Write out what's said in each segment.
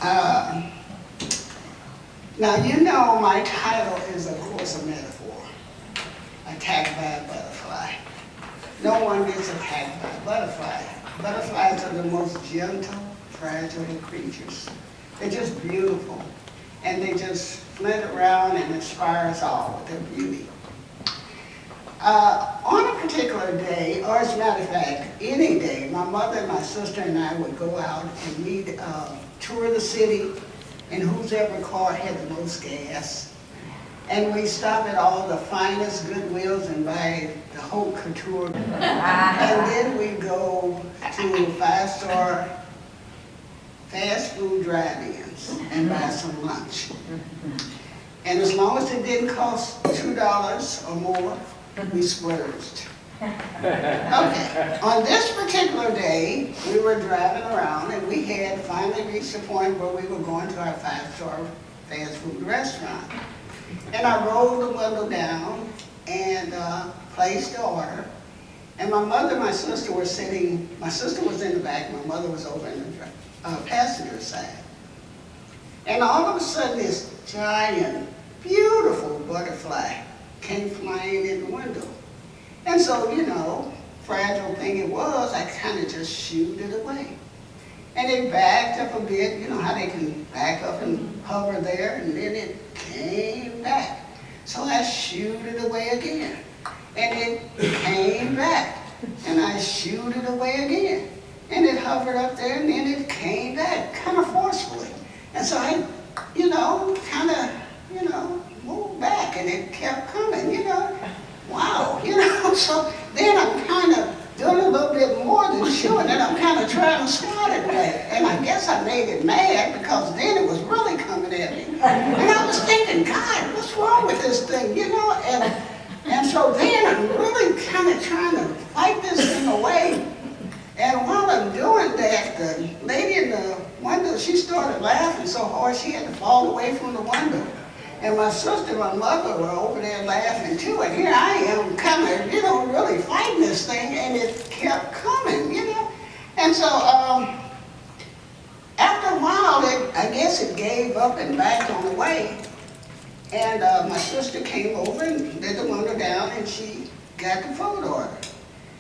Uh, Now, you know my title is, of course, a metaphor. Attacked by a butterfly. No one gets attacked by a butterfly. Butterflies are the most gentle, fragile creatures. They're just beautiful. And they just flit around and inspire us all with their beauty. On a particular day, or as a matter of fact, any day, my mother and my sister and I would go out and we'd tour the city, and whoever car had the most gas. And we stop at all the finest Goodwills and buy the haute couture. And then we go to five-star fast food drive-ins and buy some lunch. And as long as it didn't cost $2 or more, we splurged. Okay, on this particular day, we were driving around and we had finally reached the point where we were going to our five-star fast food restaurant. And I rolled the window down and placed the order. And my mother and my sister were sitting, my sister was in the back, my mother was over in the passenger side. And all of a sudden this giant, beautiful butterfly came flying in the window. And so, you know, fragile thing it was, I kind of just shooed it away. And it backed up a bit, you know how they can back up and hover there, and then it came back. So I shooed it away again. And it came back. And I shooed it away again. And it hovered up there, and then it came back, kind of forcefully. And so I, you know, kind of, you know, moved back, and it kept coming, you know. Wow, you know, so then I'm kind of doing a little bit more than shooting it. I'm kind of trying to swat it back. And I guess I made it mad because then it was really coming at me. And I was thinking, God, what's wrong with this thing, you know? And so then I'm really kind of trying to fight this thing away. And while I'm doing that, the lady in the window, she started laughing so hard she had to fall away from the window. And my sister and my mother were over there laughing too, and here I am kind of, you know, really fighting this thing, and it kept coming, you know. And so after a while, I guess it gave up and backed on the way. And my sister came over and let the window down, and she got the food order.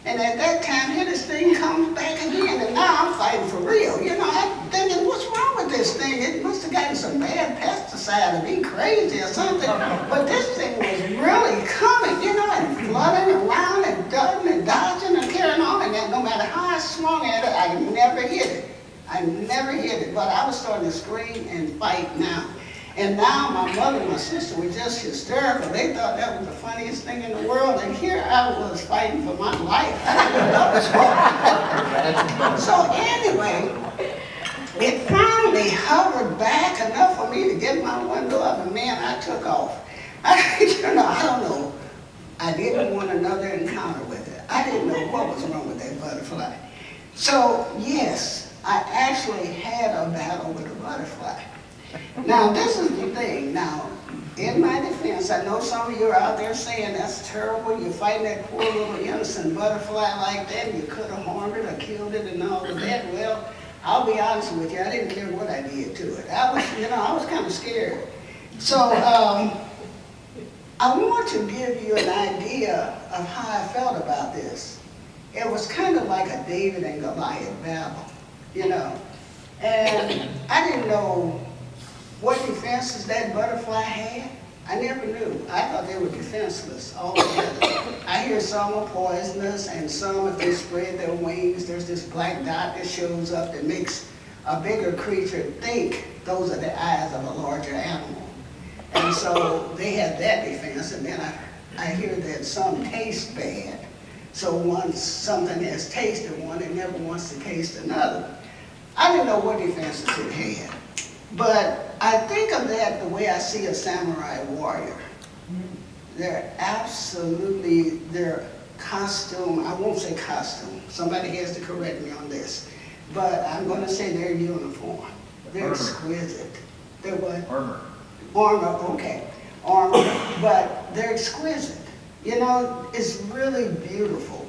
And at that time, here this thing comes back again, and now I'm fighting for real. You know, I'm thinking, what's wrong with this thing? It must have gotten some bad pesticide or be crazy or something. But this thing was really coming, you know, and fluttering around and ducking and dodging and carrying on. And then no matter how I swung at it, I never hit it. I never hit it. But I was starting to scream and fight now. And now my mother and my sister were just hysterical. They thought that was the funniest thing in the world. And here I was fighting for my life. I didn't know what was wrong. So anyway, it finally hovered back enough for me to get my window up. And man, I took off. You know, I don't know. I didn't want another encounter with it. I didn't know what was wrong with that butterfly. So yes, I actually had a battle with a butterfly. Now, this is the thing. Now, in my defense, I know some of you are out there saying that's terrible. You're fighting that poor little innocent butterfly like that, and you could have harmed it or killed it and all of that. Well, I'll be honest with you. I didn't care what I did to it. I was kind of scared. So, I want to give you an idea of how I felt about this. It was kind of like a David and Goliath battle, you know. And I didn't know what defenses that butterfly had. I never knew. I thought they were defenseless altogether. I hear some are poisonous, and some, if they spread their wings, there's this black dot that shows up that makes a bigger creature think those are the eyes of a larger animal. And so they have that defense, and then I hear that some taste bad. So once something has tasted one, it never wants to taste another. I didn't know what defenses it had. But I think of that the way I see a samurai warrior. They're absolutely, their costume, I won't say costume, somebody has to correct me on this, but I'm going to say their uniform. They're exquisite. They're what? Armor. Armor, okay. Armor, but they're exquisite. You know, it's really beautiful.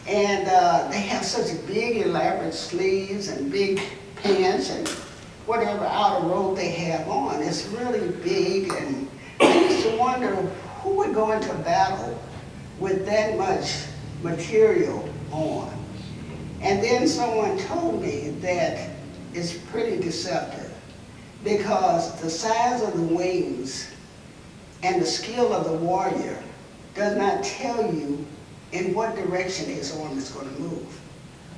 And they have such big elaborate sleeves and big pants and whatever outer robe they have on. It's really big, and I used to wonder who would go into battle with that much material on. And then someone told me that it's pretty deceptive because the size of the wings and the skill of the warrior does not tell you in what direction his arm is going to move,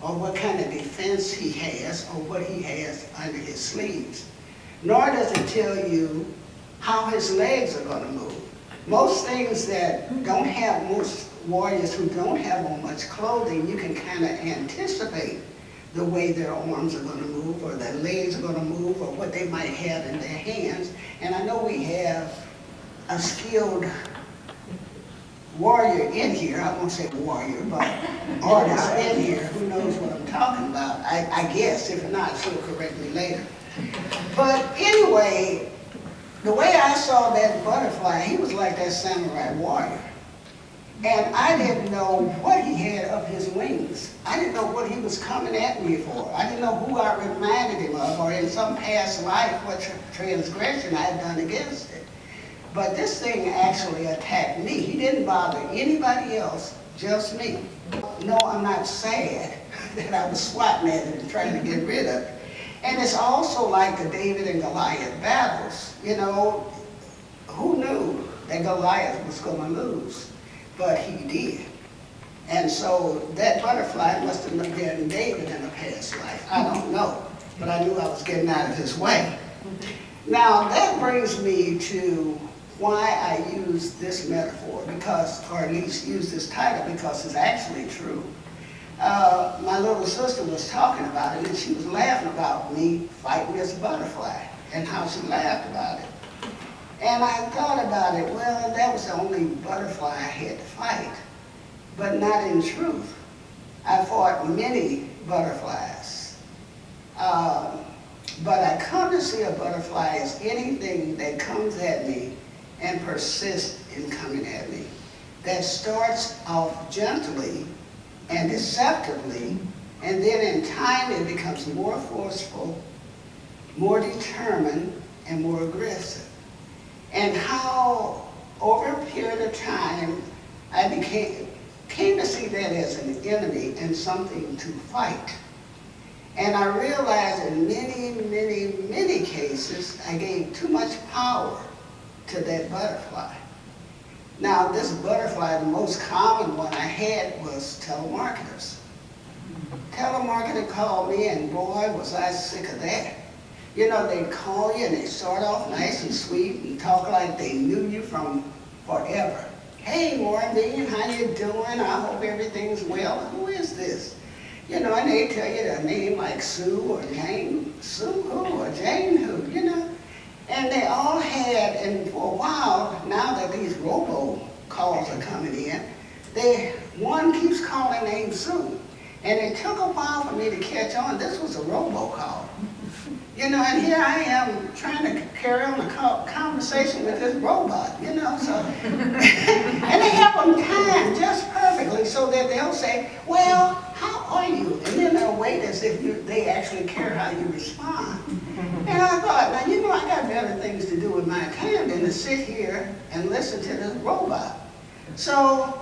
or what kind of defense he has, or what he has under his sleeves. Nor does it tell you how his legs are going to move. Most things that don't have, most warriors who don't have on much clothing, you can kind of anticipate the way their arms are going to move, or their legs are going to move, or what they might have in their hands. And I know we have a skilled warrior in here, I won't say warrior, but artist in here who knows what I'm talking about. I guess, if not, she'll correct me later. But anyway, the way I saw that butterfly, he was like that samurai warrior. And I didn't know what he had up his wings. I didn't know what he was coming at me for. I didn't know who I reminded him of, or in some past life, what transgression I had done against it. But this thing actually attacked me. He didn't bother anybody else, just me. No, I'm not sad that I was swatting at it and trying to get rid of it. And it's also like the David and Goliath battles. You know, who knew that Goliath was going to lose? But he did. And so that butterfly must have been David in a past life. I don't know, but I knew I was getting out of his way. Now that brings me to why I use this metaphor, because, or at least use this title, because it's actually true. My little sister was talking about it, and she was laughing about me fighting this butterfly, and how she laughed about it. And I thought about it, well, that was the only butterfly I had to fight, but not in truth. I fought many butterflies. But I come to see a butterfly as anything that comes at me and persists in coming at me, that starts off gently and deceptively, and then in time it becomes more forceful, more determined, and more aggressive. And how, over a period of time, I came to see that as an enemy and something to fight. And I realized in many, many, many cases, I gave too much power to that butterfly. Now, this butterfly, the most common one I had was telemarketers. Telemarketer called me, and boy, was I sick of that. You know, they'd call you and they start off nice and sweet and talk like they knew you from forever. Hey, Marvene, how you doing? I hope everything's well. Who is this? You know, and they tell you their name like Sue or Jane. Sue who or Jane who, you know. And they all had, and for a while, now that these robo-calls are coming in, one keeps calling named Sue. And it took a while for me to catch on. This was a robocall. You know, and here I am trying to carry on a conversation with this robot, you know, so. And they have them timed just perfectly so that they'll say, well, how are you? And then they'll wait as if they actually care how you respond. And I thought, now, you know, I got better things to do with my time than to sit here and listen to this robot. So,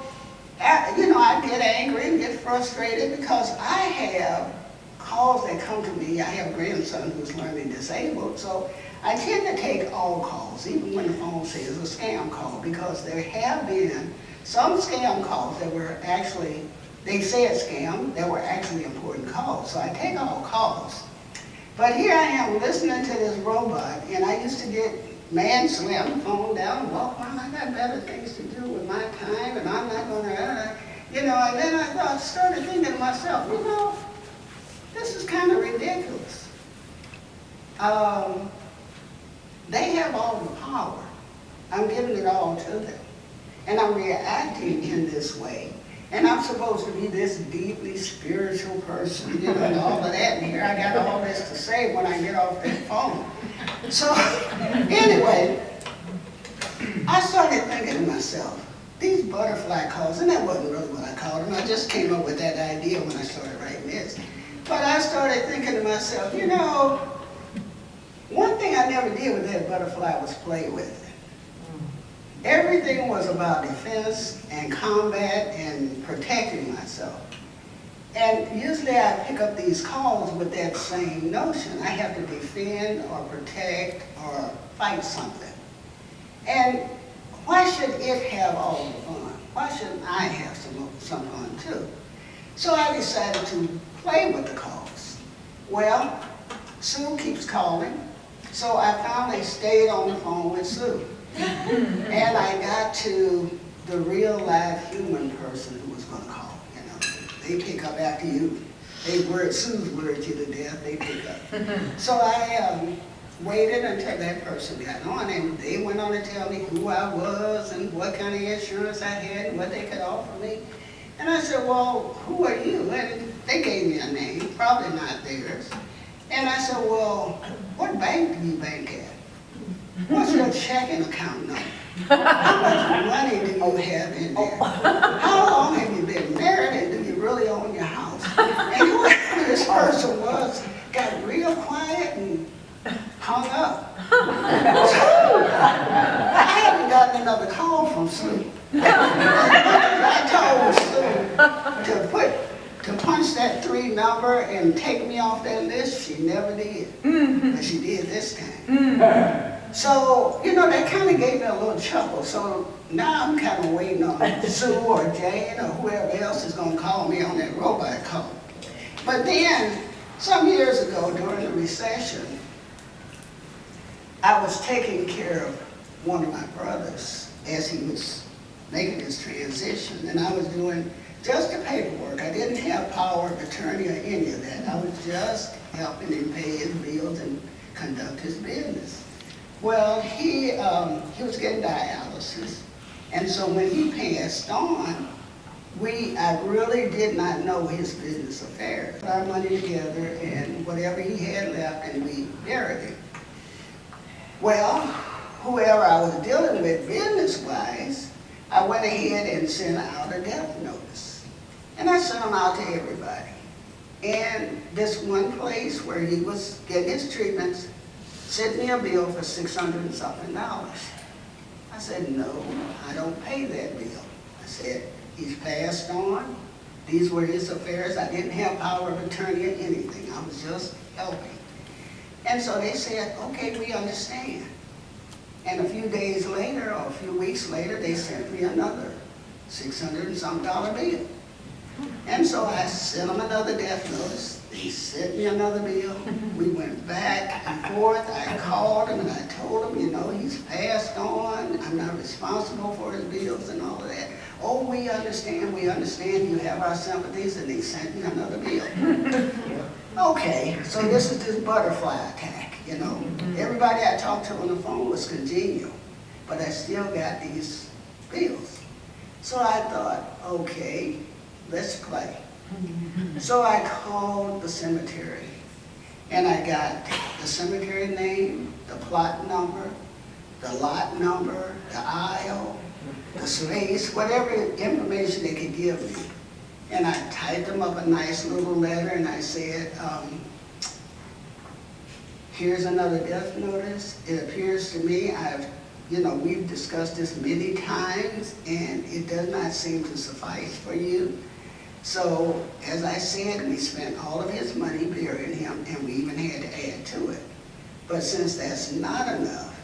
you know, I get angry and get frustrated because I have calls that come to me. I have a grandson who's learning disabled, so I tend to take all calls, even when the phone says a scam call, because there have been some scam calls that were actually, they said scam, that were actually important calls. So I take all calls. But here I am listening to this robot, and I used to get mad, slam the phone down, and walk around. I got better things to do with my time, and I'm not going to, you know, and then I started thinking to myself, you know, this is kind of ridiculous. They have all the power. I'm giving it all to them. And I'm reacting in this way. And I'm supposed to be this deeply spiritual person, you know, and all of that. And here I got all this to say when I get off that phone. So, anyway, I started thinking to myself, these butterfly calls, and that wasn't really what I called them. I just came up with that idea when I started writing this. But I started thinking to myself, you know, I never did with that butterfly was play with it. Everything was about defense and combat and protecting myself. And usually I pick up these calls with that same notion. I have to defend or protect or fight something. And why should it have all the fun? Why shouldn't I have some fun too? So I decided to play with the calls. Well, Sue keeps calling, so I finally stayed on the phone with Sue. And I got to the real live human person who was going to call. You know, they pick up after you. Sue's words you to death, they pick up. So I waited until that person got on, and they went on to tell me who I was and what kind of insurance I had and what they could offer me. And I said, well, who are you? And they gave me a name, probably not theirs. And I said, well, what bank do you bank at? What's your checking account number? How much money do you have in there? How long have you been married, and do you really own your house? And whoever this person was got real quiet and hung up. I haven't gotten another call from Sue. I told Sue to punch that 3 number and take me off that list. She never did, but she did this time. So, you know, that kind of gave me a little chuckle. So now I'm kind of waiting on Sue or Jane or whoever else is going to call me on that robot call. But then, some years ago during the recession, I was taking care of one of my brothers as he was making his transition, and I was doing just the paperwork. I didn't have power of attorney or any of that. I was just helping him pay his bills and conduct his business. Well, he was getting dialysis, and so when he passed on, I really did not know his business affairs. Put our money together and whatever he had left, and we buried him. Well, whoever I was dealing with business-wise, I went ahead and sent out a death notice. And I sent them out to everybody. And this one place where he was getting his treatments sent me a bill for $600 and something. I said, no, I don't pay that bill. I said, he's passed on. These were his affairs. I didn't have power of attorney or anything. I was just helping. And so they said, okay, we understand. And a few days later, or a few weeks later, they sent me another $600 and some bill. And so I sent them another death notice. They sent me another bill. We went back and forth. I called him and I told him, you know, he's passed on. I'm not responsible for his bills and all of that. Oh, we understand, you have our sympathies, and they sent me another bill. Okay, so this is this butterfly attack, you know. Everybody I talked to on the phone was congenial, but I still got these bills. So I thought, okay, let's play. So I called the cemetery, and I got the cemetery name, the plot number, the lot number, the aisle, the space, whatever information they could give me. And I typed them up a nice little letter, and I said, here's another death notice. It appears to me we've discussed this many times, and it does not seem to suffice for you. So, as I said, we spent all of his money burying him, and we even had to add to it. But since that's not enough,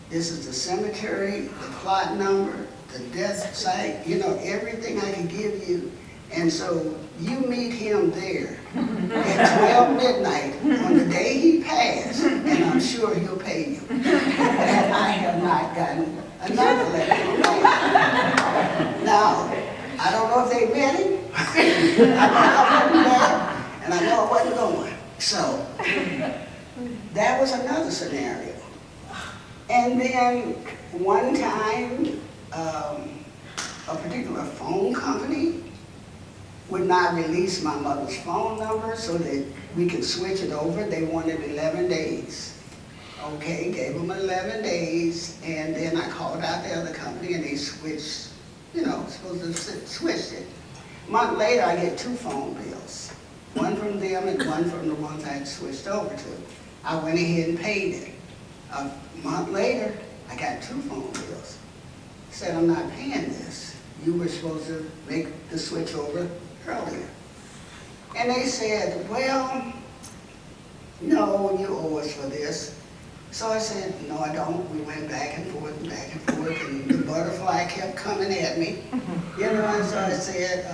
this is the cemetery, the plot number, the death site, everything I can give you. And so you meet him there at 12 midnight on the day he passed, and I'm sure he'll pay you. And I have not gotten another letter from him. Now, I don't know if they met him. I know I wasn't there, and I know I wasn't going. So that was another scenario. And then one time, a particular phone company would not release my mother's phone number so that we could switch it over. They wanted 11 days. Okay, gave them 11 days, and then I called out the other company and they switched, supposed to switch it. A month later, I get 2 phone bills. One from them and one from the ones I had switched over to. I went ahead and paid it. A month later, I got 2 phone bills. Said, I'm not paying this. You were supposed to make the switch over earlier. And they said, well, no, you owe us for this. So I said, no, I don't. We went back and forth, and the butterfly kept coming at me. You know, and so I said,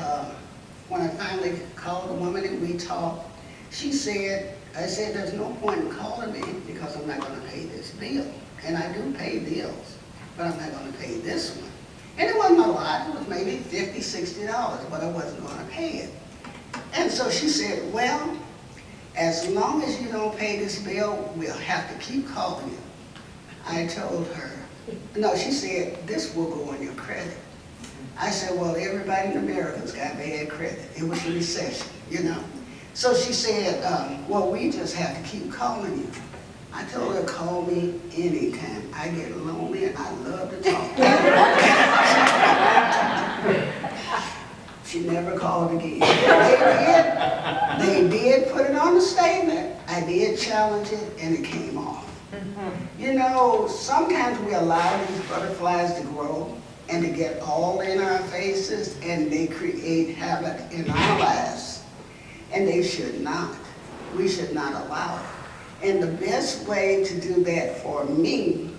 when I finally called the woman and we talked, she said, I said, there's no point in calling me because I'm not going to pay this bill. And I do pay bills, but I'm not going to pay this one. And it wasn't a lot. It was maybe $50, $60, but I wasn't going to pay it. And so she said, well, as long as you don't pay this bill, we'll have to keep calling you. I told her, no, she said, this will go on your credit. I said, well, everybody in America's got bad credit. It was a recession, you know. So she said, well, we just have to keep calling you. I told her, call me anytime. I get lonely and I love to talk. She never called again. They did put it on the statement. I did challenge it, and it came off. You know, sometimes we allow these butterflies to grow and to get all in our faces, and they create havoc in our lives. And they should not. We should not allow it. And the best way to do that for me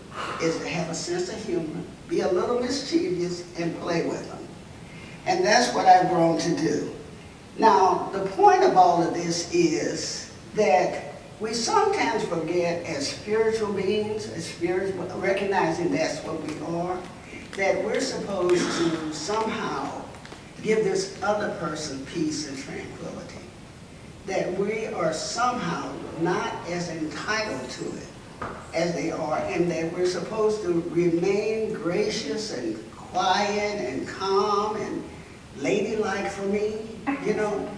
is to have a sense of humor, be a little mischievous, and play with them. And that's what I've grown to do. Now, the point of all of this is that we sometimes forget as spiritual beings, recognizing that's what we are, that we're supposed to somehow give this other person peace and tranquility. That we are somehow not as entitled to it as they are, and that we're supposed to remain gracious and quiet and calm and ladylike for me. You know,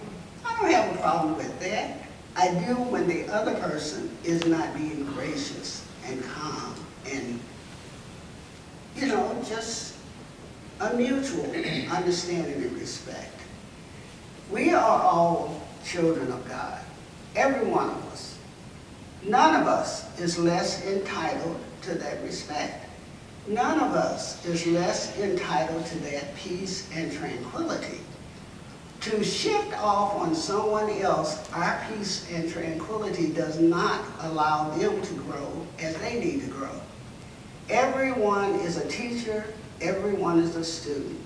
I don't have a problem with that. I do when the other person is not being gracious and calm and, you know, just a mutual understanding and respect. We are all children of God, every one of us. None of us is less entitled to that respect. None of us is less entitled to that peace and tranquility. To shift off on someone else our peace and tranquility does not allow them to grow as they need to grow. Everyone is a teacher, everyone is a student,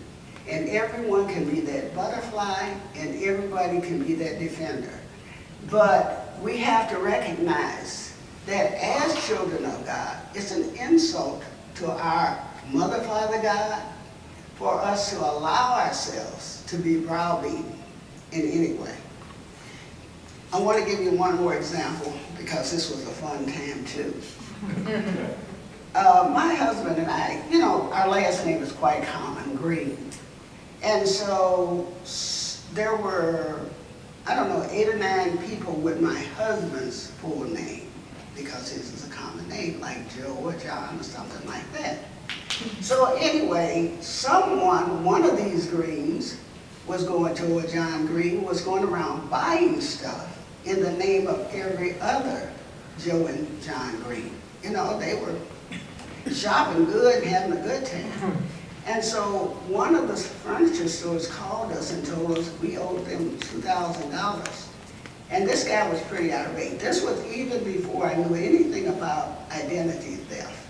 and everyone can be that butterfly, and everybody can be that defender. But we have to recognize that as children of God, it's an insult to our Mother, Father God for us to allow ourselves to be browbeaten in any way. I want to give you one more example because this was a fun time too. My husband and I, you know, our last name is quite common, Green. And so there were, I don't know, 8 or 9 people with my husband's full name because his is a common name like Joe or John or something like that. So anyway, one of these Greens was going to, or John Green, was going around buying stuff in the name of every other Joe and John Green. You know, they were shopping good and having a good time. And so one of the furniture stores called us and told us we owed them $2,000. And this guy was pretty irate. This was even before I knew anything about identity theft.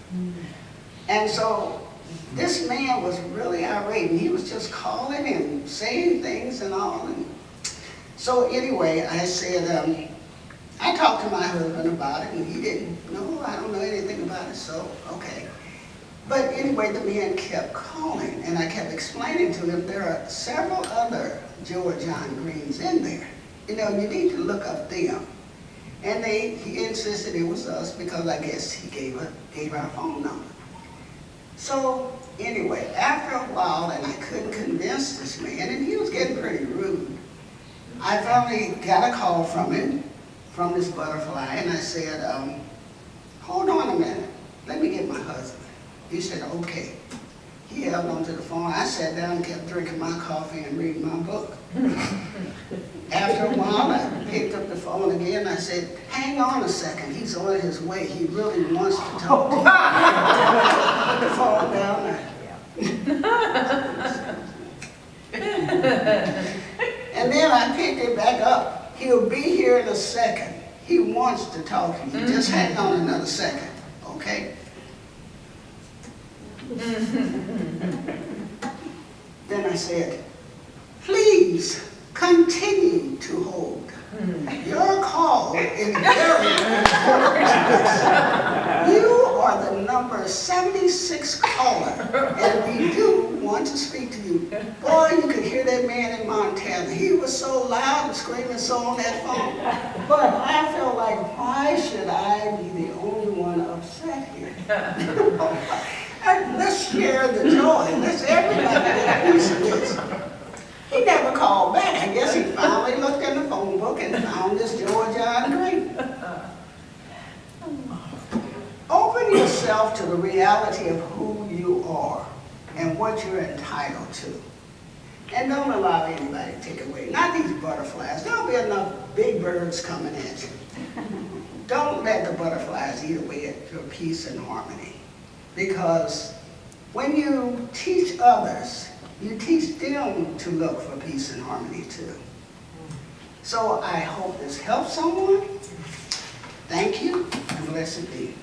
And so this man was really irate, and he was just calling and saying things and all. And so anyway, I said, I talked to my husband about it, and he didn't, no, I don't know anything about it, so okay. But anyway, the man kept calling, and I kept explaining to him there are several other Joe or John Greens in there. You know, you need to look up them. And he insisted it was us because I guess he gave our phone number. So anyway, after a while, and I couldn't convince this man, and he was getting pretty rude, I finally got a call from him, from this butterfly, and I said, hold on a minute, let me get my husband. He said, okay. He held onto the phone. I sat down and kept drinking my coffee and reading my book. After a while, I picked up the phone. phone again. I said, hang on a second, he's on his way. He really wants to talk to you. Put the phone down there. And then I picked it back up. He'll be here in a second. He wants to talk to you. Just hang on another second, okay? Then I said, please continue to hold. Your call is very important. You are the number 76 caller, and we do want to speak to you. Boy, you could hear that man in Montana. He was so loud and screaming so on that phone. But I felt like, why should I be the only one upset here? Let's share the joy. Let's everybody get a piece of this. He never called back. I guess he finally looked in the phone book and found this Georgia Green. Open yourself to the reality of who you are and what you're entitled to. And don't allow anybody to take away. Not these butterflies. There'll be enough big birds coming at you. Don't let the butterflies eat away at your peace and harmony. Because when you teach others, you teach them to look for peace and harmony too. So I hope this helps someone. Thank you, and blessed be.